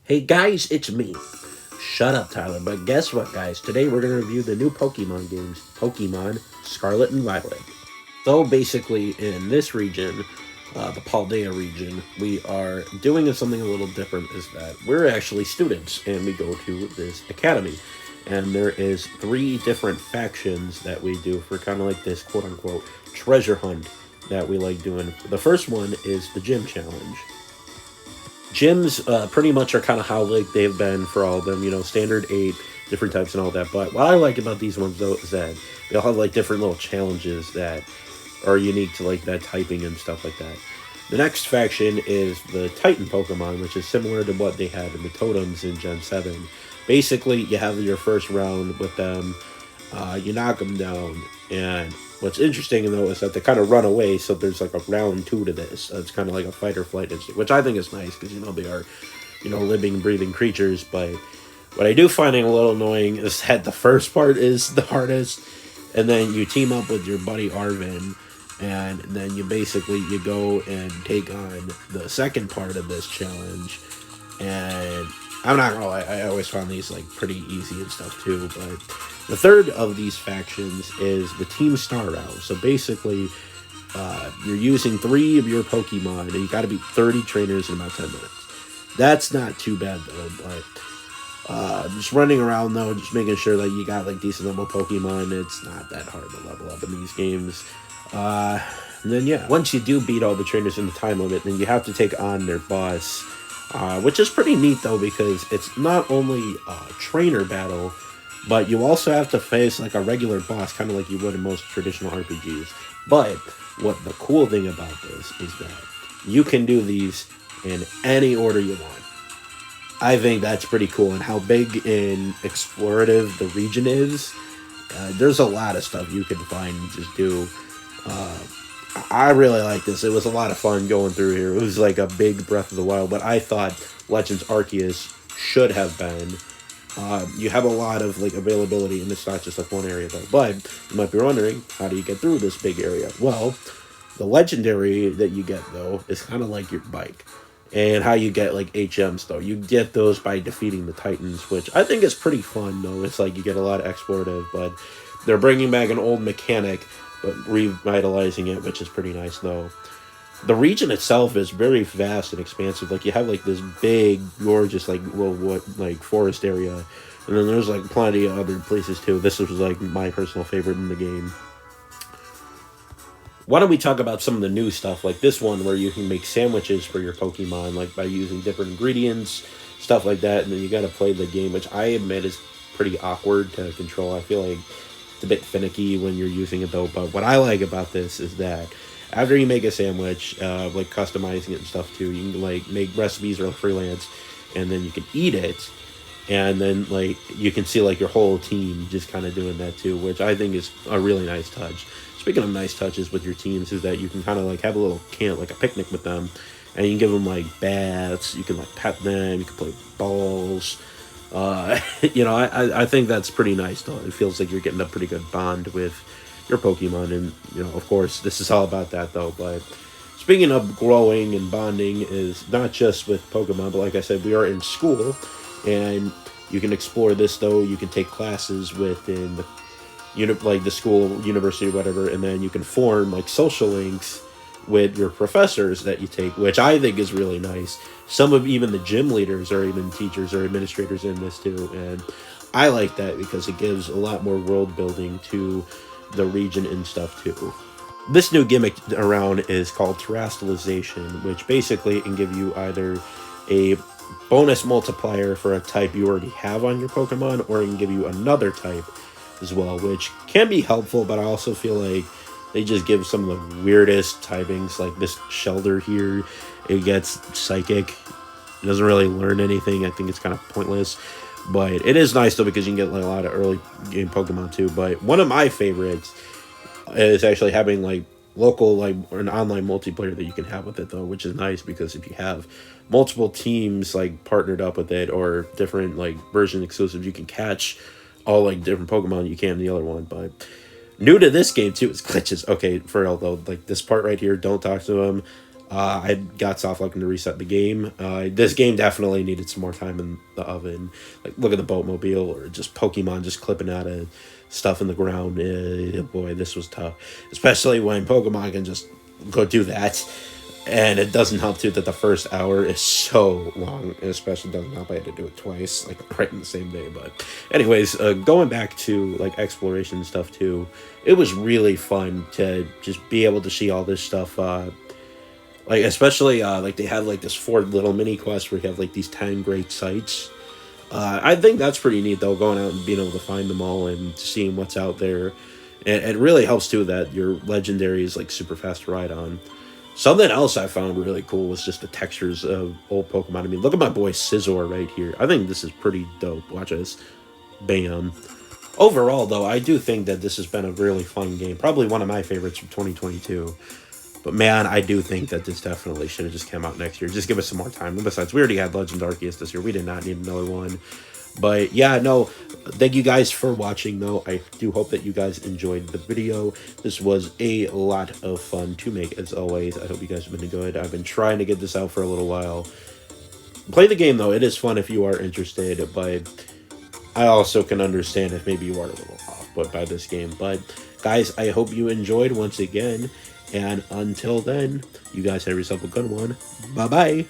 Hey guys, it's me. Shut up, Tyler. But guess what, guys? Today we're going to review the new Pokemon games, Pokemon Scarlet and Violet. So basically, in this region, the Paldea region, we are doing something a little different. Is that we're actually students and we go to this academy, and there is three different factions that we do for kind of like this quote unquote treasure hunt that we like doing. The first one is the gym challenge. Gyms pretty much are kind of how like they've been for all of them, standard eight, different types and all that. But what I like about these ones though is that they all have like different little challenges that are unique to like that typing and stuff like that. The next faction is the Titan Pokemon, which is similar to what they had in the Totems in Gen 7. Basically, you have your first round with them, you knock them down, and what's interesting though is that they kind of run away, so there's like a round two to this. It's kind of like a fight or flight instinct, which I think is nice because they are, living, breathing creatures. But what I do find a little annoying is that the first part is the hardest, and then you team up with your buddy Arvin, and then you go and take on the second part of this challenge. And I'm not gonna lie, I always found these like pretty easy and stuff too. But the third of these factions is the Team Star Route. So basically, you're using three of your Pokemon, and you got to beat 30 trainers in about 10 minutes. That's not too bad though. But just running around though, just making sure that you got like decent level Pokemon. It's not that hard to level up in these games. And then yeah, once you do beat all the trainers in the time limit, then you have to take on their boss. Which is pretty neat though, because it's not only a trainer battle, but you also have to face like a regular boss, kind of like you would in most traditional RPGs. But what the cool thing about this is that you can do these in any order you want. I think that's pretty cool, and how big and explorative the region is. There's a lot of stuff you can find and just do. I really like this. It was a lot of fun going through here. It was like a big Breath of the Wild, but I thought Legends Arceus should have been. You have a lot of like availability, and it's not just like one area though. But you might be wondering, how do you get through this big area? Well, the legendary that you get though is kind of like your bike. And how you get like HMs though, you get those by defeating the Titans, which I think is pretty fun though. It's like you get a lot of explorative, but they're bringing back an old mechanic but revitalizing it, which is pretty nice though. The region itself is very vast and expansive. Like you have like this big, gorgeous like forest area, and then there's like plenty of other places too. This was like my personal favorite in the game. Why don't we talk about some of the new stuff, like this one where you can make sandwiches for your Pokemon, like by using different ingredients, stuff like that, and then you got to play the game, which I admit is pretty awkward to control. I feel like it's a bit finicky when you're using it though. But what I like about this is that after you make a sandwich, like customizing it and stuff too, you can like make recipes or freelance, and then you can eat it, and then like you can see like your whole team just kind of doing that too, which I think is a really nice touch. Speaking of nice touches with your teams, is that you can kind of like have a little camp, like a picnic with them, and you can give them like baths, you can like pet them, you can play balls. I think that's pretty nice though. It feels like you're getting a pretty good bond with your Pokemon, and of course this is all about that though. But speaking of growing and bonding, is not just with Pokemon, but like I said, we are in school, and you can explore this though. You can take classes within the like the school, university, whatever, and then you can form like social links with your professors that you take, which I think is really nice. Some of even the gym leaders are even teachers or administrators in this too, and I like that because it gives a lot more world building to the region and stuff too. This new gimmick around is called terastallization, which basically can give you either a bonus multiplier for a type you already have on your Pokemon, or it can give you another type as well, which can be helpful, but I also feel like they just give some of the weirdest typings, like this Shelter here. It gets Psychic. It doesn't really learn anything. I think it's kind of pointless. But it is nice, though, because you can get like a lot of early game Pokemon, too. But one of my favorites is actually having, like, local, like, or an online multiplayer that you can have with it, though, which is nice because if you have multiple teams, like, partnered up with it or different, like, version exclusives, you can catch all, like, different Pokemon you can in the other one. But new to this game, too, is glitches. Okay, for real, though, like, this part right here, don't talk to them. I got soft looking to reset the game. This game definitely needed some more time in the oven. Like, look at the boatmobile, or just Pokemon just clipping out of stuff in the ground. Boy, this was tough. Especially when Pokemon can just go do that. And it doesn't help, too, that the first hour is so long. It especially doesn't help I had to do it twice, like, right in the same day. But anyways, going back to, like, exploration stuff, too, it was really fun to just be able to see all this stuff, like, especially, like, they had, like, this 4 little mini quests where you have, like, these 10 great sites. I think that's pretty neat, though, going out and being able to find them all and seeing what's out there. And it really helps, too, that your legendary is, like, super fast to ride on. Something else I found really cool was just the textures of old Pokemon. I mean, look at my boy Scizor right here. I think this is pretty dope. Watch this. Bam. Overall, though, I do think that this has been a really fun game. Probably one of my favorites from 2022. But man, I do think that this definitely should have just come out next year. Just give us some more time. And besides, we already had Legend Arceus this year. We did not need another one. But yeah, no, thank you guys for watching, though. I do hope that you guys enjoyed the video. This was a lot of fun to make, as always. I hope you guys have been good. I've been trying to get this out for a little while. Play the game, though. It is fun if you are interested, but I also can understand if maybe you are a little off by this game. But guys, I hope you enjoyed once again. And until then, you guys have yourself a good one. Bye-bye.